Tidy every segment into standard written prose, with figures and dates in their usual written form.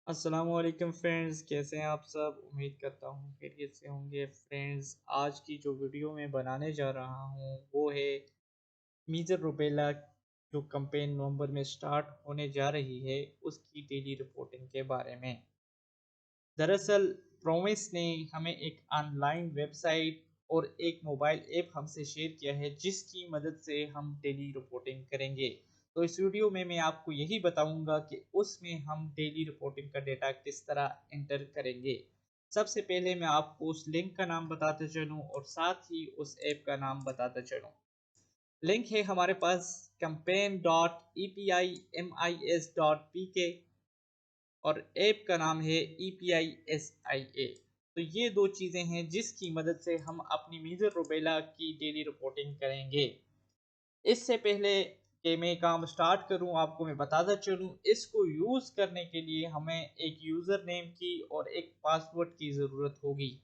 अस्सलाम वालेकुम फ्रेंड्स, कैसे हैं आप सब। उम्मीद करता हूँ खैरियत से होंगे। फ्रेंड्स, आज की जो वीडियो मैं बनाने जा रहा हूँ वो है मीज़र रुबेला जो कैंपेन नवंबर में स्टार्ट होने जा रही है उसकी डेली रिपोर्टिंग के बारे में। दरअसल प्रोमिस ने हमें एक ऑनलाइन वेबसाइट और एक मोबाइल ऐप हमसे शेयर किया है जिसकी मदद से हम डेली रिपोर्टिंग करेंगे। तो इस वीडियो में मैं आपको यही बताऊंगा कि उसमें हम डेली रिपोर्टिंग का डेटा किस तरह एंटर करेंगे। सबसे पहले मैं आपको उस लिंक का नाम बताते चलूं और साथ ही उस ऐप का नाम बताते चलूं। लिंक है हमारे पास campaign.epimis.pk और ऐप का नाम है EPISIA। तो ये दो चीज़ें हैं जिसकी मदद से हम अपनी मीज़र रुबेला की डेली रिपोर्टिंग करेंगे। इससे पहले कि मैं काम स्टार्ट करूं, आपको मैं बताता चलूं, इसको यूज़ करने के लिए हमें एक यूज़र नेम की और एक पासवर्ड की ज़रूरत होगी।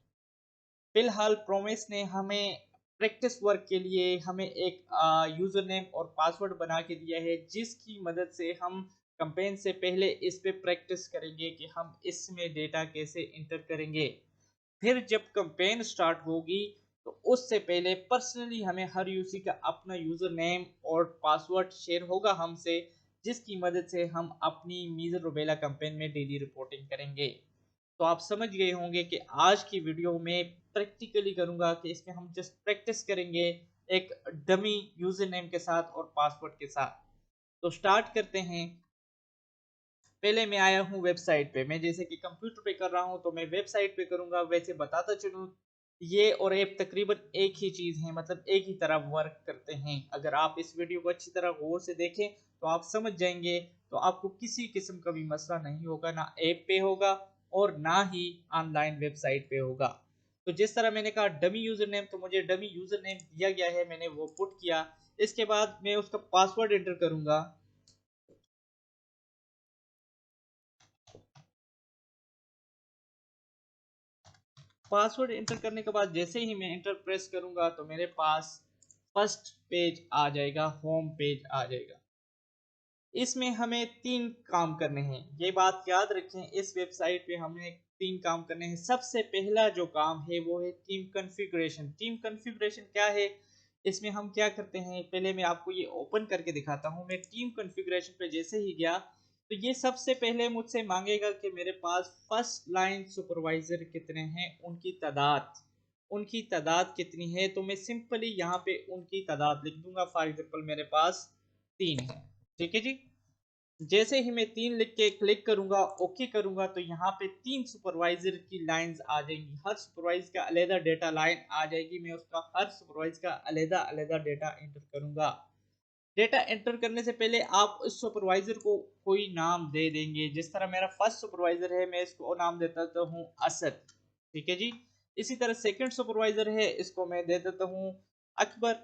फिलहाल प्रोमिस ने हमें प्रैक्टिस वर्क के लिए हमें एक यूज़र नेम और पासवर्ड बना के दिया है जिसकी मदद से हम कैंपेन से पहले इस पे प्रैक्टिस करेंगे कि हम इसमें डेटा कैसे इंटर करेंगे। फिर जब कैंपेन स्टार्ट होगी तो उससे पहले पर्सनली हमें हर यूसी का अपना यूज़र नेम और पासवर्ड शेयर होगा हमसे, जिसकी मदद से हम अपनी मीज़र रुबेला कैंपेन में डेली रिपोर्टिंग करेंगे। तो आप समझ गए होंगे कि आज की वीडियो में प्रैक्टिकली करूंगा कि इसमें हम जस्ट प्रैक्टिस करेंगे एक डमी यूजर नेम के साथ और पासवर्ड के साथ। तो स्टार्ट करते हैं। पहले मैं आया हूँ वेबसाइट पे। मैं जैसे कि कंप्यूटर पे कर रहा हूँ तो मैं वेबसाइट पे करूंगा। वैसे बताता चलूँ, ये और ऐप तकरीबन एक ही चीज़ है, मतलब एक ही तरह वर्क करते हैं। अगर आप इस वीडियो को अच्छी तरह गौर से देखें तो आप समझ जाएंगे। तो आपको किसी किस्म का भी मसला नहीं होगा, ना ऐप पे होगा और ना ही ऑनलाइन वेबसाइट पे होगा। तो जिस तरह मैंने कहा डमी यूजर नेम, तो मुझे डमी यूजर नेम दिया गया है, मैंने वो पुट किया। इसके बाद मैं उसका पासवर्ड एंटर करूंगा। पासवर्ड एंटर करने के बाद जैसे ही मैं एंटर प्रेस करूंगा तो मेरे पास फर्स्ट पेज आ जाएगा, होम पेज आ जाएगा। इसमें हमें तीन काम करने हैं, ये बात याद रखें। इस वेबसाइट पे हमें तीन काम करने हैं। सबसे पहला जो काम है वो है टीम कॉन्फ़िगरेशन। टीम कॉन्फ़िगरेशन क्या है, इसमें हम क्या करते हैं, पहले मैं आपको ये ओपन करके दिखाता हूँ। मैं टीम कॉन्फ़िगरेशन पे जैसे ही गया तो ये सबसे पहले मुझसे मांगेगा कि मेरे पास फर्स्ट लाइन सुपरवाइजर कितने हैं, उनकी तादाद कितनी है। तो मैं सिंपली यहाँ पे उनकी तादाद लिख दूंगा। फॉर एग्जांपल मेरे पास तीन है, ठीक है जी। जैसे ही मैं तीन लिख के क्लिक करूंगा, ओके करूंगा, तो यहाँ पे तीन सुपरवाइजर की लाइंस आ जाएंगी। हर सुपरवाइजर का अलग डेटा लाइन आ जाएगी। मैं उसका हर सुपरवाइजर का अलग अलग डेटा एंटर करूंगा। डेटा एंटर करने से पहले आप उस सुपरवाइजर को कोई नाम दे देंगे। जिस तरह मेरा फर्स्ट सुपरवाइजर है, मैं इसको नाम देता हूँ असद, ठीक है जी। इसी तरह सेकंड सुपरवाइजर है, इसको मैं दे देता हूँ अकबर।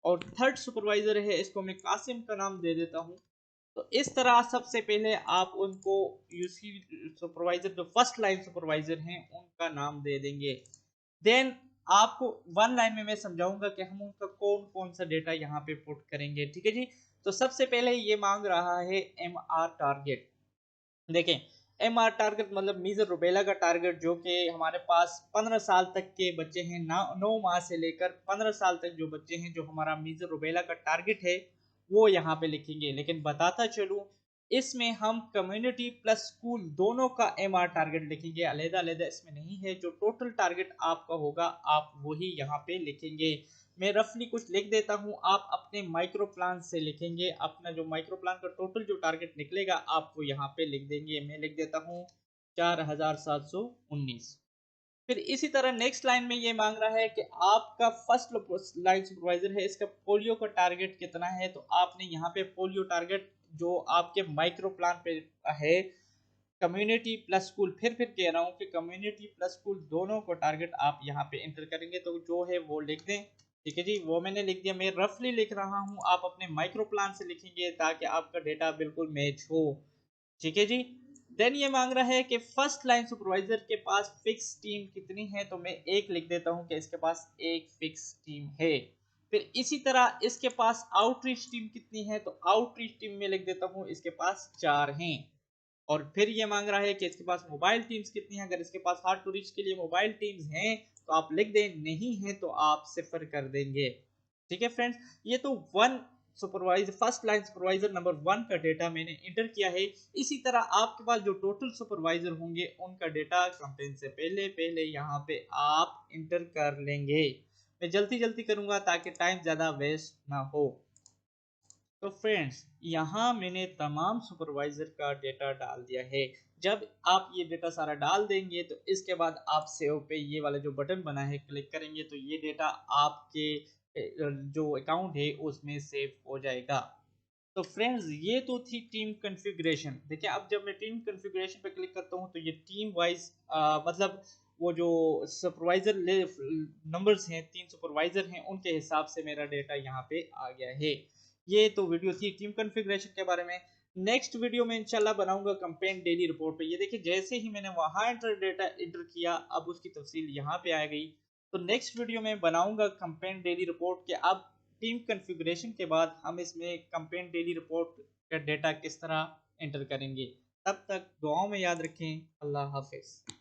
और थर्ड सुपरवाइजर है, इसको मैं कासिम का नाम दे देता हूँ। तो इस तरह सबसे पहले आप उनको यूसी सुपरवाइजर, जो फर्स्ट लाइन सुपरवाइजर हैं, उनका नाम दे देंगे। देन आपको वन लाइन में मैं समझाऊंगा कि हम उनका कौन कौन सा डेटा यहाँ पे पुट करेंगे, ठीक है जी। तो सबसे पहले ये मांग रहा है एम आर टारगेट। देखें, एम आर टारगेट मतलब मीजर रुबेला का टारगेट, जो कि हमारे पास 15 साल तक के बच्चे हैं ना। 9 माह से लेकर 15 साल तक जो बच्चे हैं, जो हमारा मीजर रुबेला का टारगेट है, वो यहाँ पे लिखेंगे। लेकिन बताता चलूँ, इसमें हम कम्युनिटी प्लस स्कूल दोनों का एम आर टारगेट लिखेंगे, अलहदा अलहदा इसमें नहीं है। जो टोटल टारगेट आपका होगा आप वही यहाँ पे लिखेंगे। मैं रफली कुछ लिख देता हूँ, आप अपने माइक्रो प्लान से लिखेंगे। अपना जो माइक्रो प्लान का टोटल जो टारगेट निकलेगा आप वो यहाँ पे लिख देंगे। मैं लिख देता हूँ 4719। फिर इसी तरह नेक्स्ट लाइन में ये मांग रहा है कि आपका फर्स्ट लाइन सुपरवाइजर है, इसका पोलियो का टारगेट कितना है। तो आपने यहाँ पे पोलियो टारगेट जो आपके माइक्रो प्लान पे है, कम्युनिटी प्लस स्कूल, फिर कह रहा हूँ कि कम्युनिटी प्लस स्कूल दोनों को टारगेट आप यहाँ पे एंटर करेंगे। तो जो है वो लिख दें, ठीक है जी। वो मैंने लिख दिया। मैं रफली लिख रहा हूँ, आप अपने माइक्रो प्लान से लिखेंगे ताकि आपका डेटा बिल्कुल मैच हो, ठीक है जी। देन ये मांग रहा है कि फर्स्ट लाइन सुपरवाइजर के पास फिक्स टीम कितनी है। तो मैं एक लिख देता हूँ कि इसके पास एक फिक्स टीम है। फिर इसी तरह इसके पास आउटरीच टीम कितनी है। तो आउटरीच टीम में लिख देता हूँ इसके पास चार हैं। और फिर ये मांग रहा है कि इसके पास मोबाइल टीम्स कितनी हैं। अगर इसके पास हार्ड टू रीच के लिए मोबाइल टीम्स हैं तो आप लिख दें, नहीं है तो आप 0 कर देंगे। ठीक है फ्रेंड्स, ये तो one supervisor, first line supervisor number 1 का डेटा मैंने इंटर किया है। इसी तरह आपके पास जो टोटल सुपरवाइजर होंगे उनका डेटा कंपेन से पहले पहले यहाँ पे आप इंटर कर लेंगे। मैं जल्दी जल्दी करूंगा ताकि टाइम ज़्यादा वेस्ट ना हो। तो फ्रेंड्स, यहाँ मैंने तमाम सुपरवाइजर का डेटा डाल दिया है। जब आप ये डेटा सारा डाल देंगे तो इसके बाद आप सेव पे ये वाला जो बटन बना है क्लिक करेंगे तो ये डेटा आपके जो अकाउंट है उसमें सेव हो जाएगा। तो फ्रेंड्स, ये तो थी टीम कॉन्फ़िगरेशन। देखिए अब जब मैं टीम कॉन्फ़िगरेशन पे क्लिक करता हूँ तो ये टीम वाइज मतलब वो जो सुपरवाइजर नंबर्स हैं, 3 सुपरवाइजर हैं, उनके हिसाब से मेरा डेटा यहाँ पे आ गया है। ये तो वीडियो थी टीम कॉन्फ़िगरेशन के बारे में। नेक्स्ट वीडियो में इंशाल्लाह बनाऊंगा कंपेन डेली रिपोर्ट पे। ये देखिए जैसे ही मैंने वहां डेटा एंटर किया अब उसकी तफसील यहाँ पे आ गई। तो नेक्स्ट वीडियो में बनाऊंगा कंपेन डेली रिपोर्ट के अब टीम कॉन्फ़िगरेशन के बाद हम इसमें कंपेन डेली रिपोर्ट का डेटा किस तरह एंटर करेंगे। तब तक दुआओं में याद रखें। अल्लाह हाफिज़।